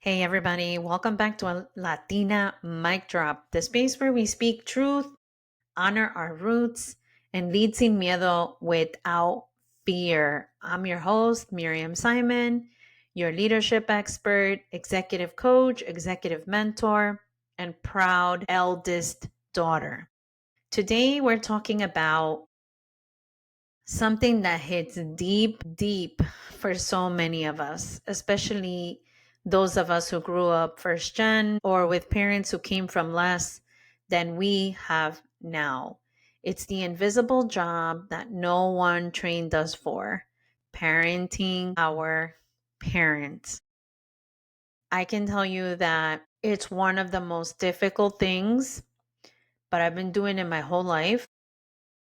Hey, everybody, welcome back to a Latina mic drop, the space where we speak truth, honor our roots, and lead sin miedo without fear. I'm your host, Miriam Simon, your leadership expert, executive coach, executive mentor, and proud eldest daughter. Today, we're talking about something that hits deep, deep for so many of us, especially those of us who grew up first gen or with parents who came from less than we have now. It's the invisible job that no one trained us for, parenting our parents. I can tell you that it's one of the most difficult things, but I've been doing it my whole life.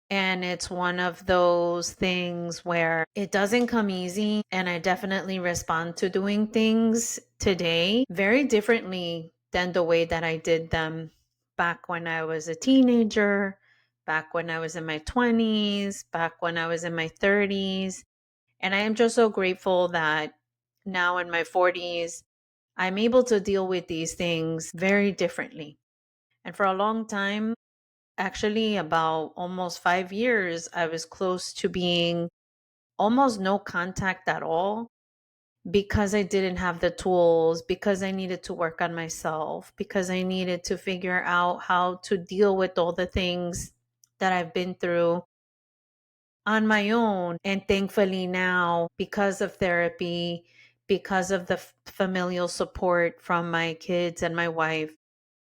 And it's one of those things where it doesn't come easy. And I definitely respond to doing things today very differently than the way that I did them back when I was a teenager, back when I was in my 20s, back when I was in my 30s. And I am just so grateful that now in my 40s, I'm able to deal with these things very differently. And for a long time, actually, about almost 5 years, I was close to being almost no contact at all because I didn't have the tools, because I needed to work on myself, because I needed to figure out how to deal with all the things that I've been through on my own. And thankfully, now, because of therapy, because of the familial support from my kids and my wife,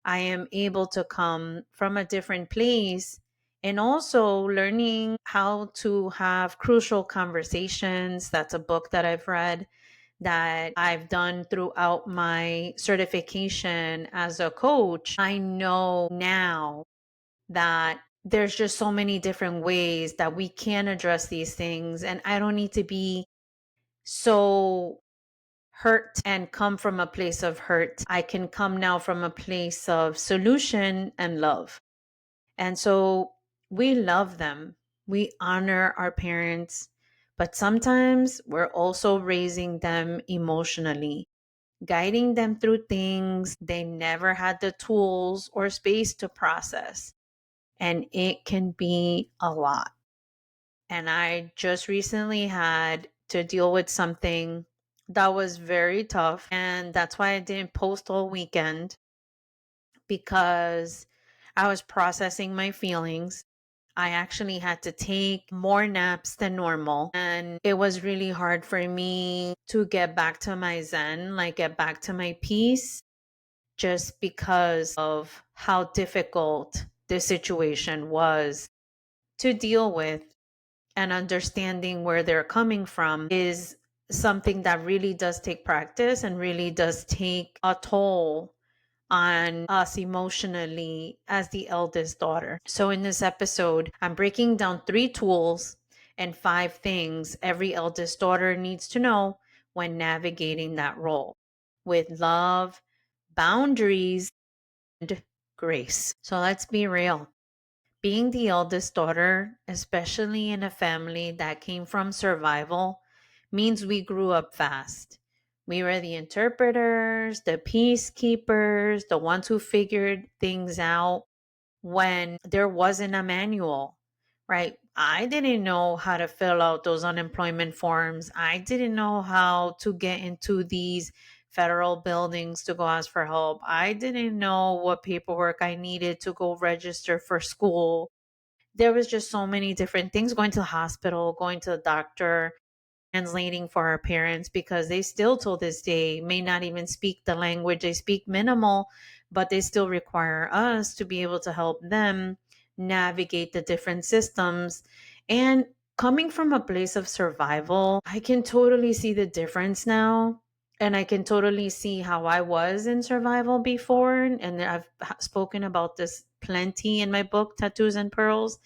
I am able to come from a different place and also learning how to have crucial conversations. That's a book that I've read that I've done throughout my certification as a coach. I know now that there's just so many different ways that we can address these things. And I don't need to be so hurt and come from a place of hurt. I can come now from a place of solution and love. And so we love them. We honor our parents, but sometimes we're also raising them emotionally, guiding them through things they never had the tools or space to process. And it can be a lot. And I just recently had to deal with something that was very tough. And that's why I didn't post all weekend because I was processing my feelings. I actually had to take more naps than normal. And it was really hard for me to get back to my zen, like get back to my peace, just because of how difficult this situation was to deal with. And understanding where they're coming from is something that really does take practice and really does take a toll on us emotionally as the eldest daughter. So, in this episode, I'm breaking down 3 tools and 5 things every eldest daughter needs to know when navigating that role with love, boundaries, and grace. So, let's be real. Being the eldest daughter, especially in a family that came from survival, means we grew up fast. We were the interpreters, the peacekeepers, the ones who figured things out when there wasn't a manual, right? I didn't know how to fill out those unemployment forms. I didn't know how to get into these federal buildings to go ask for help. I didn't know what paperwork I needed to go register for school. There was just so many different things, going to the hospital, going to the doctor, translating for our parents because they still till this day may not even speak the language. They speak minimal, but they still require us to be able to help them navigate the different systems. And coming from a place of survival, I can totally see the difference now. And I can totally see how I was in survival before. And I've spoken about this plenty in my book, Tattoos and Pearls.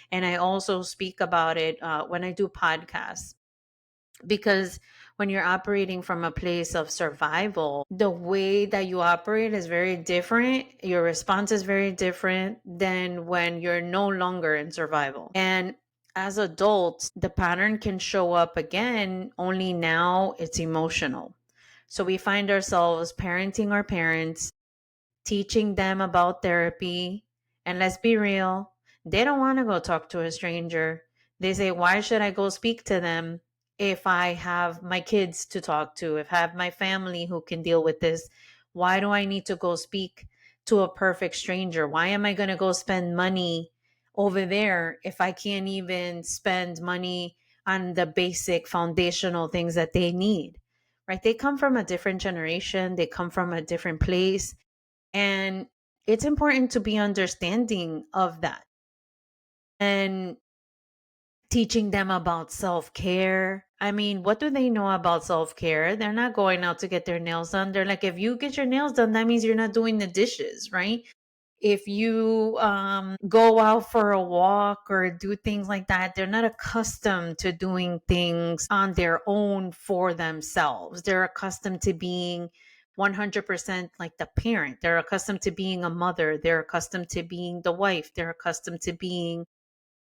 And I also speak about it when I do podcasts, because when you're operating from a place of survival, the way that you operate is very different. Your response is very different than when you're no longer in survival. And as adults, the pattern can show up again, only now it's emotional. So we find ourselves parenting our parents, teaching them about therapy. And let's be real, they don't want to go talk to a stranger. They say, why should I go speak to them if I have my kids to talk to, if I have my family who can deal with this? Why do I need to go speak to a perfect stranger? Why am I going to go spend money over there if I can't even spend money on the basic foundational things that they need? Right? They come from a different generation, they come from a different place, and it's important to be understanding of that and teaching them about self care. I mean, what do they know about self care? They're not going out to get their nails done. They're like, if you get your nails done, that means you're not doing the dishes, right? If you go out for a walk or do things like that, they're not accustomed to doing things on their own for themselves. They're accustomed to being 100% like the parent. They're accustomed to being a mother. They're accustomed to being the wife. They're accustomed to being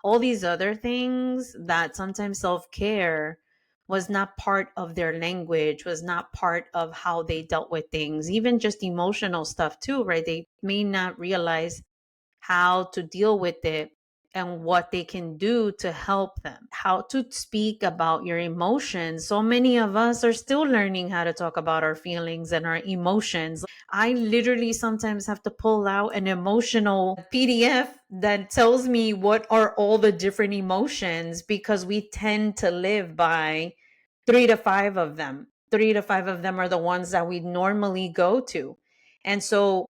all these other things that sometimes self care was not part of their language, was not part of how they dealt with things, even just emotional stuff, too, right? They may not realize how to deal with it and what they can do to help them, how to speak about your emotions. So many of us are still learning how to talk about our feelings and our emotions. I literally sometimes have to pull out an emotional PDF that tells me what are all the different emotions, because we tend to live by three to five of them. Three to five of them are the ones that we normally go to. And so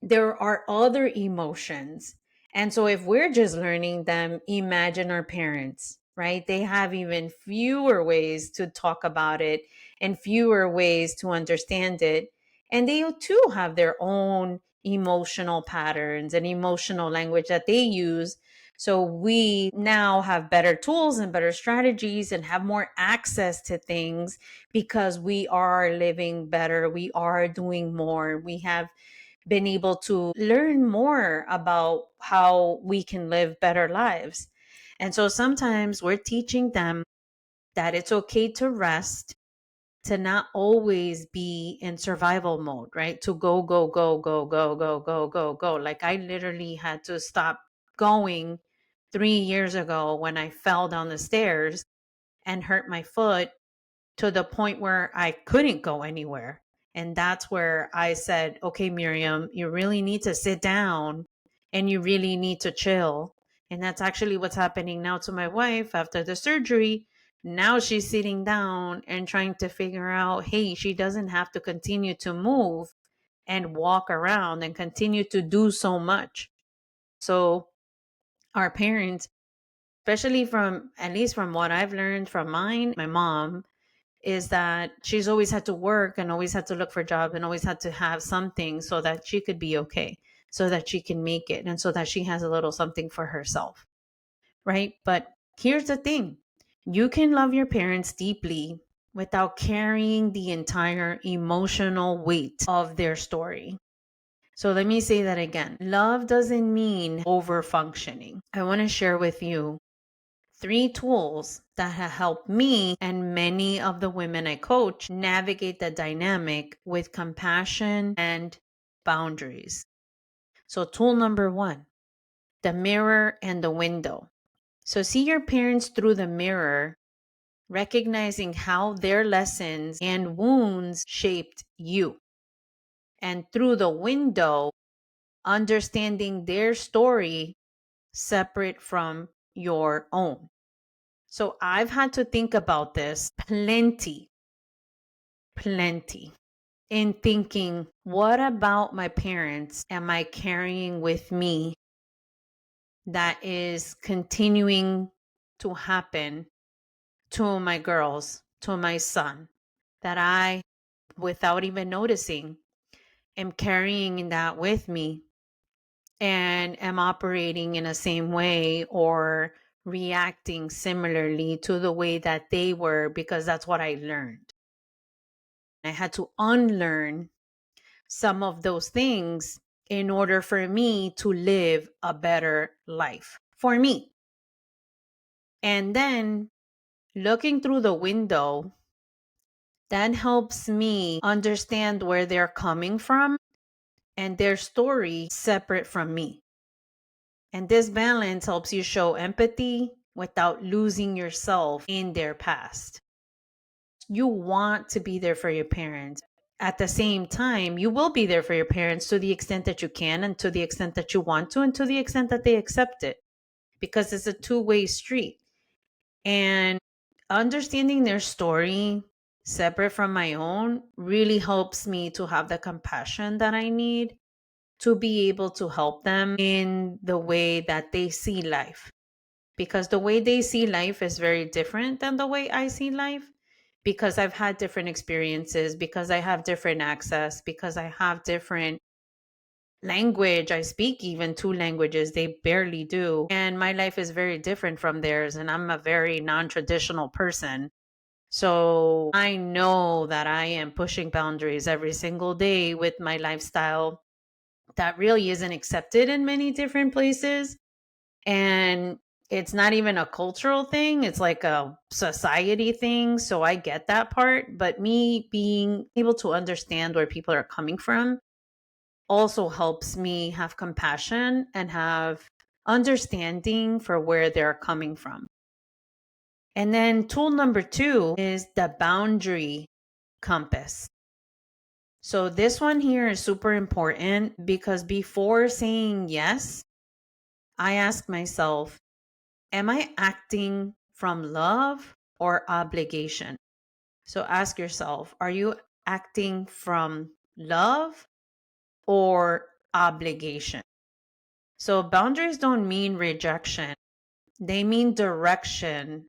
there are other emotions. And so if we're just learning them, imagine our parents, right? They have even fewer ways to talk about it and fewer ways to understand it. And they too have their own emotional patterns and emotional language that they use. So we now have better tools and better strategies and have more access to things because we are living better. We are doing more. We have been able to learn more about how we can live better lives. And so sometimes we're teaching them that it's okay to rest, to not always be in survival mode, right? To go, go, go, go, go, go, go, go, go. Like I literally had to stop going 3 years ago when I fell down the stairs and hurt my foot to the point where I couldn't go anywhere. And that's where I said, okay, Miriam, you really need to sit down and you really need to chill. And that's actually what's happening now to my wife after the surgery. Now she's sitting down and trying to figure out, hey, she doesn't have to continue to move and walk around and continue to do so much. So, our parents, especially from at least from what I've learned from mine, my mom, is that she's always had to work and always had to look for a job and always had to have something so that she could be okay, so that she can make it, and so that she has a little something for herself, right? But here's the thing, you can love your parents deeply without carrying the entire emotional weight of their story. So let me say that again. Love doesn't mean over functioning. I want to share with you 3 tools that have helped me and many of the women I coach navigate the dynamic with compassion and boundaries. So, tool number 1, the mirror and the window. So, see your parents through the mirror, recognizing how their lessons and wounds shaped you. And through the window, understanding their story separate from your own. So I've had to think about this plenty in thinking, what about my parents am I carrying with me that is continuing to happen to my girls, to my son, that I, without even noticing, am carrying that with me and am operating in the same way or reacting similarly to the way that they were because that's what I learned. I had to unlearn some of those things in order for me to live a better life for me. And then looking through the window That helps me understand where they're coming from and their story separate from me. And this balance helps you show empathy without losing yourself in their past. You want to be there for your parents. At the same time, you will be there for your parents to the extent that you can, and to the extent that you want to, and to the extent that they accept it, because it's a two-way street. And understanding their story separate from my own really helps me to have the compassion that I need to be able to help them in the way that they see life. Because the way they see life is very different than the way I see life, because I've had different experiences, because I have different access, because I have different language. I speak even two languages, they barely do. And my life is very different from theirs. And I'm a very non traditional person. So I know that I am pushing boundaries every single day with my lifestyle that really isn't accepted in many different places. And it's not even a cultural thing, it's like a society thing. So I get that part. But me being able to understand where people are coming from also helps me have compassion and have understanding for where they're coming from. And then tool number 2 is the boundary compass. So this one here is super important because before saying yes, I ask myself, am I acting from love or obligation? So ask yourself, are you acting from love or obligation? So boundaries don't mean rejection, they mean direction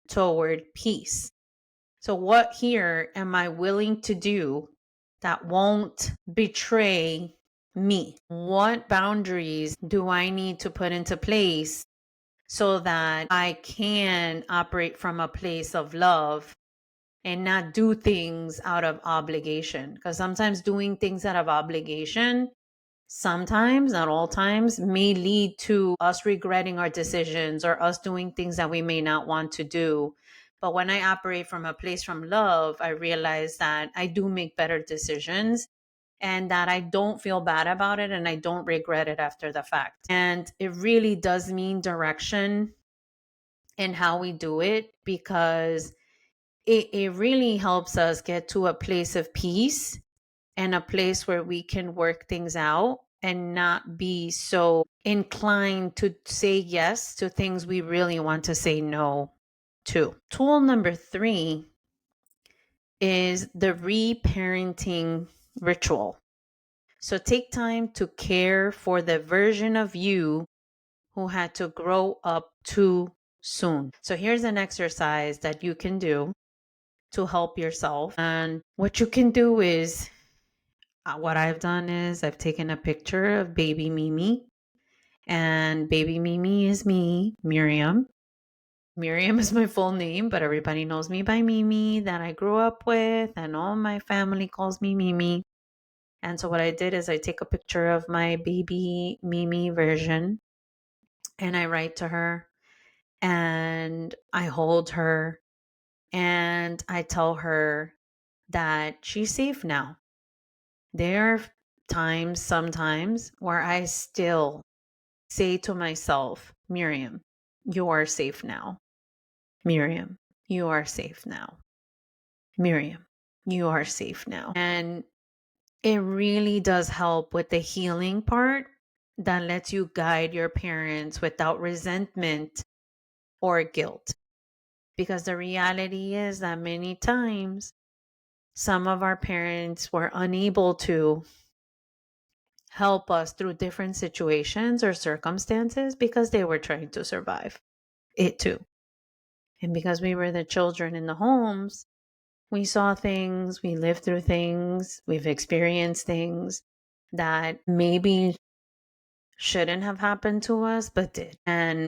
toward peace. So, what here am I willing to do that won't betray me? What boundaries do I need to put into place so that I can operate from a place of love and not do things out of obligation? Because sometimes doing things out of obligation, sometimes, not all times, may lead to us regretting our decisions or us doing things that we may not want to do. But when I operate from a place from love, I realize that I do make better decisions and that I don't feel bad about it and I don't regret it after the fact. And it really does mean direction in how we do it, because it really helps us get to a place of peace and a place where we can work things out and not be so inclined to say yes to things we really want to say no to. Tool number 3 is the reparenting ritual. So take time to care for the version of you who had to grow up too soon. So here's an exercise that you can do to help yourself. And what you can do is, what I've done is I've taken a picture of baby Mimi, and baby Mimi is me, Miriam. Miriam is my full name, but everybody knows me by Mimi, that I grew up with, and all my family calls me Mimi. And so what I did is I take a picture of my baby Mimi version and I write to her and I hold her and I tell her that she's safe now. There are times, sometimes, where I still say to myself, Miriam, you are safe now. Miriam, you are safe now. Miriam, you are safe now. And it really does help with the healing part that lets you guide your parents without resentment or guilt. Because the reality is that many times some of our parents were unable to help us through different situations or circumstances because they were trying to survive it too. And because we were the children in the homes, we saw things, we lived through things, we've experienced things that maybe shouldn't have happened to us, but did. And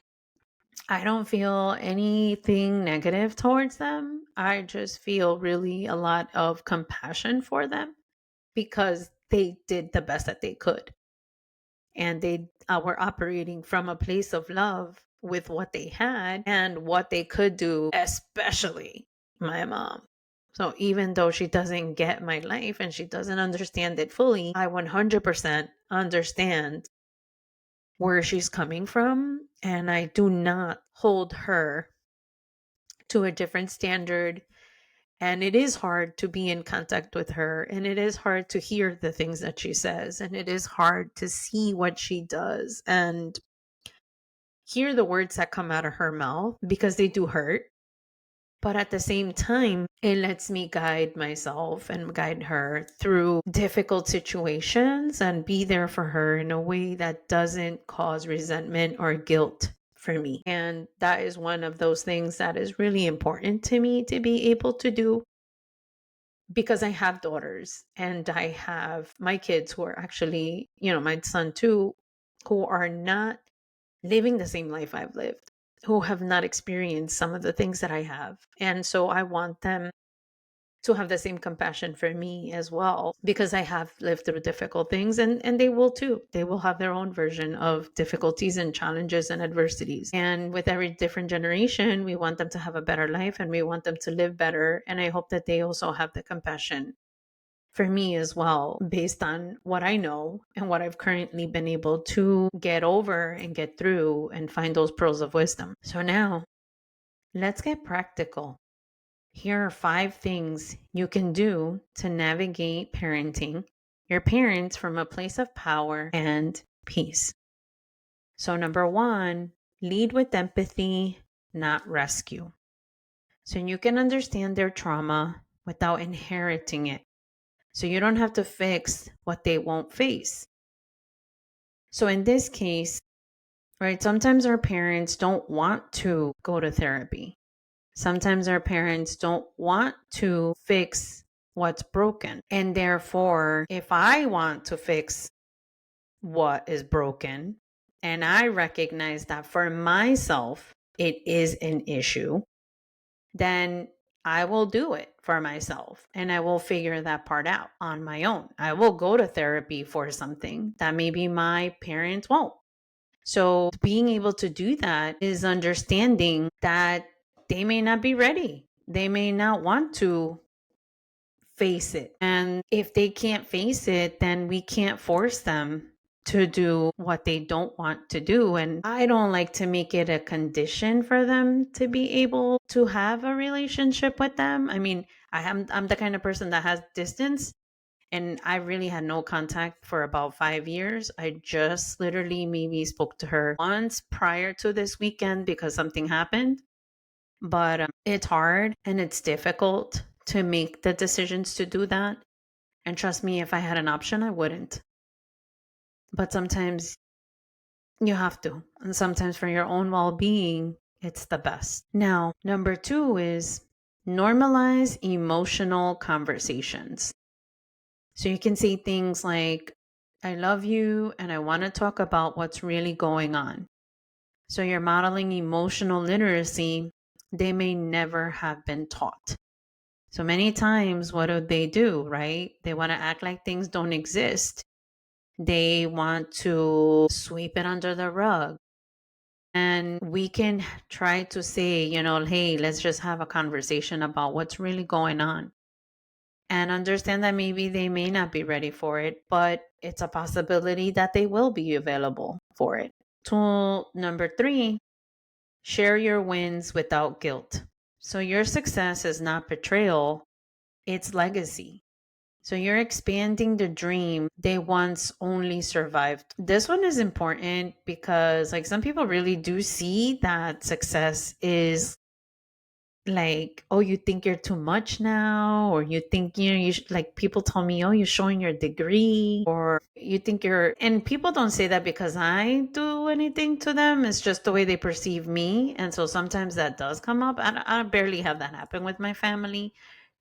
I don't feel anything negative towards them. I just feel really a lot of compassion for them because they did the best that they could. And they were operating from a place of love with what they had and what they could do, especially my mom. So even though she doesn't get my life and she doesn't understand it fully, I 100% understand where she's coming from. And I do not hold her to a different standard. And it is hard to be in contact with her. And it is hard to hear the things that she says. And it is hard to see what she does and hear the words that come out of her mouth because they do hurt. But at the same time, it lets me guide myself and guide her through difficult situations and be there for her in a way that doesn't cause resentment or guilt for me. And that is one of those things that is really important to me to be able to do because I have daughters and I have my kids who are actually, my son too, who are not living the same life I've lived, who have not experienced some of the things that I have. And so I want them to have the same compassion for me as well, because I have lived through difficult things and they will too. They will have their own version of difficulties and challenges and adversities. And with every different generation, we want them to have a better life and we want them to live better. And I hope that they also have the compassion for me as well, based on what I know and what I've currently been able to get over and get through and find those pearls of wisdom. So now let's get practical. Here are 5 things you can do to navigate parenting your parents from a place of power and peace. So number 1, lead with empathy, not rescue. So you can understand their trauma without inheriting it. So you don't have to fix what they won't face. So in this case, right, sometimes our parents don't want to go to therapy. Sometimes our parents don't want to fix what's broken. And therefore, if I want to fix what is broken, and I recognize that for myself, it is an issue, then I will do it for myself and I will figure that part out on my own. I will go to therapy for something that maybe my parents won't. So being able to do that is understanding that they may not be ready. They may not want to face it. And if they can't face it, then we can't force them to do what they don't want to do. And I don't like to make it a condition for them to be able to have a relationship with them. I mean, I'm the kind of person that has distance, and I really had no contact for about 5 years. I just literally maybe spoke to her once prior to this weekend because something happened. But it's hard and it's difficult to make the decisions to do that. And trust me, if I had an option, I wouldn't. But sometimes you have to. And sometimes for your own well being, it's the best. Now, number 2 is normalize emotional conversations. So you can say things like, I love you and I want to talk about what's really going on. So you're modeling emotional literacy they may never have been taught. So many times, what do, right? They want to act like things don't exist. They want to sweep it under the rug. And we can try to say, hey, let's just have a conversation about what's really going on. And understand that maybe they may not be ready for it, but it's a possibility that they will be available for it. Tool number 3, share your wins without guilt. So your success is not betrayal, it's legacy. So you're expanding the dream they once only survived. This one is important because some people really do see that success is like, oh, you think you're too much now, or you think, people tell me, oh, you're showing your degree, or you think and people don't say that because I do anything to them. It's just the way they perceive me. And so sometimes that does come up. I barely have that happen with my family,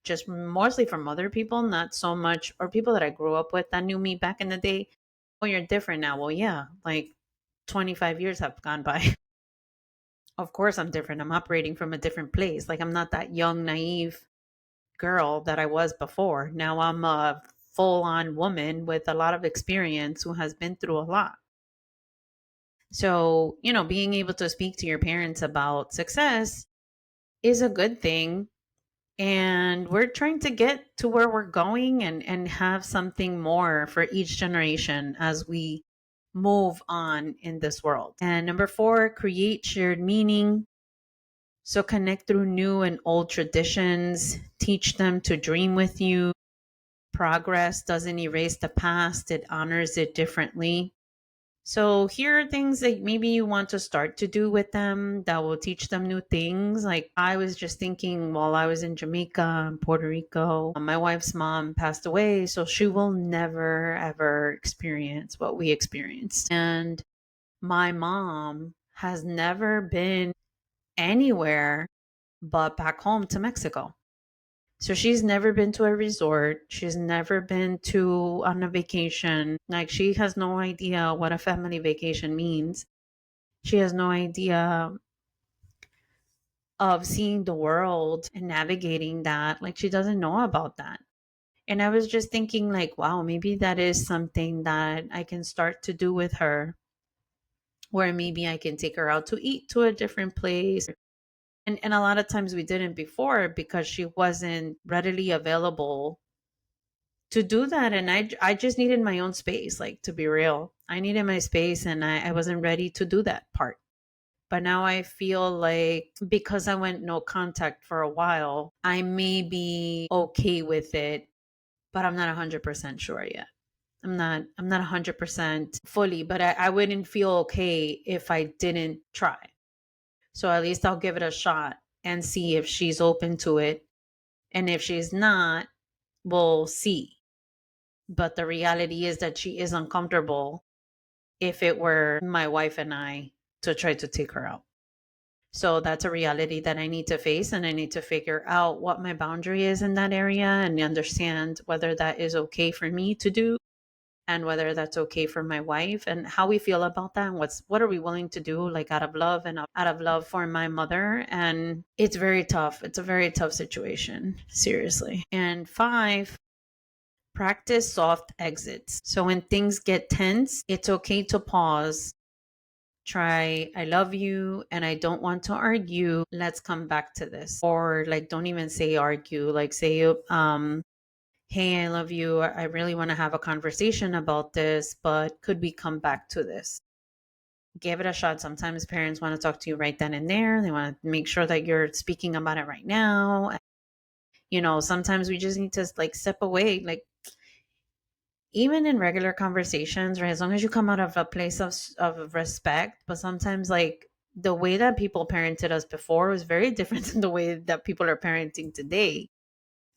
just mostly from other people, not so much, or people that I grew up with that knew me back in the day. Oh, you're different now. Well, yeah, 25 years have gone by. Of course I'm different. I'm operating from a different place. I'm not that young, naive girl that I was before. Now I'm a full on woman with a lot of experience who has been through a lot. So, being able to speak to your parents about success is a good thing. And we're trying to get to where we're going and have something more for each generation as we move on in this world. And number 4, create shared meaning. So connect through new and old traditions, teach them to dream with you. Progress doesn't erase the past, it honors it differently. So here are things that maybe you want to start to do with them that will teach them new things. Like I was just thinking while I was in Jamaica and Puerto Rico, my wife's mom passed away, so she will never ever experience what we experienced. And my mom has never been anywhere but back home to Mexico. So she's never been to a resort. She's never been to on a vacation. Like she has no idea what a family vacation means. She has no idea of seeing the world and navigating that. Like she doesn't know about that. And I was just thinking like, wow, maybe that is something that I can start to do with her, where maybe I can take her out to eat to a different place. And a lot of times we didn't before because she wasn't readily available to do that. And I just needed my own space, like to be real. I needed my space and I wasn't ready to do that part. But now I feel like because I went no contact for a while, I may be okay with it, but I'm not 100% sure yet. I'm not 100% fully, but I wouldn't feel okay if I didn't try. So at least I'll give it a shot and see if she's open to it. And if she's not, we'll see. But the reality is that she is uncomfortable if it were my wife and I to try to take her out. So that's a reality that I need to face, and I need to figure out what my boundary is in that area and understand whether that is okay for me to do and whether that's okay for my wife and how we feel about that and what are we willing to do, like out of love and out of love for my mother. And it's very tough. It's a very tough situation, seriously. And 5, practice soft exits. So when things get tense, it's okay to pause. Try, I love you and I don't want to argue. Let's come back to this. Or like, don't even say argue, like say, hey, I love you. I really want to have a conversation about this, but could we come back to this? Give it a shot. Sometimes parents want to talk to you right then and there. They want to make sure that you're speaking about it right now. You know, sometimes we just need to like step away. Like even in regular conversations, right? As long as you come out of a place of respect, but sometimes like the way that people parented us before was very different than the way that people are parenting today.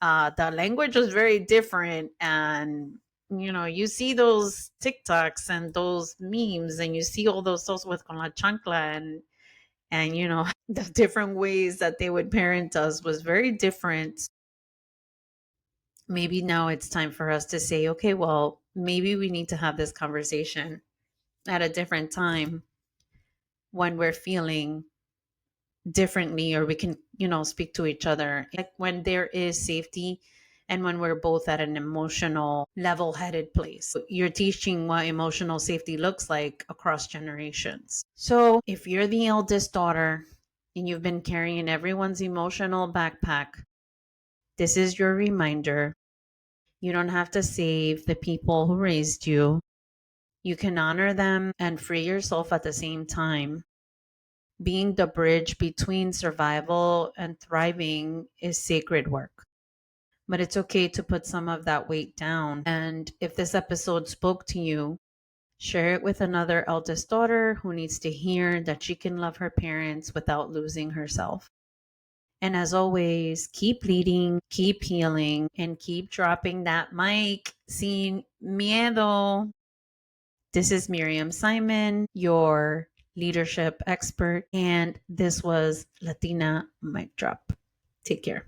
The language was very different, and you know, you see those TikToks and those memes, and you see all those with con la chancla, and you know the different ways that they would parent us was very different. Maybe now it's time for us to say, okay, well, maybe we need to have this conversation at a different time when we're feeling differently, or we can, you know, speak to each other. Like when there is safety and when we're both at an emotional level headed place. You're teaching what emotional safety looks like across generations. So if you're the eldest daughter and you've been carrying everyone's emotional backpack, this is your reminder. You don't have to save the people who raised you. You can honor them and free yourself at the same time. Being the bridge between survival and thriving is sacred work. But it's okay to put some of that weight down. And if this episode spoke to you, share it with another eldest daughter who needs to hear that she can love her parents without losing herself. And as always, keep leading, keep healing, and keep dropping that mic sin miedo. This is Miriam Simon, your leadership expert, and this was Latina Mic Drop. Take care.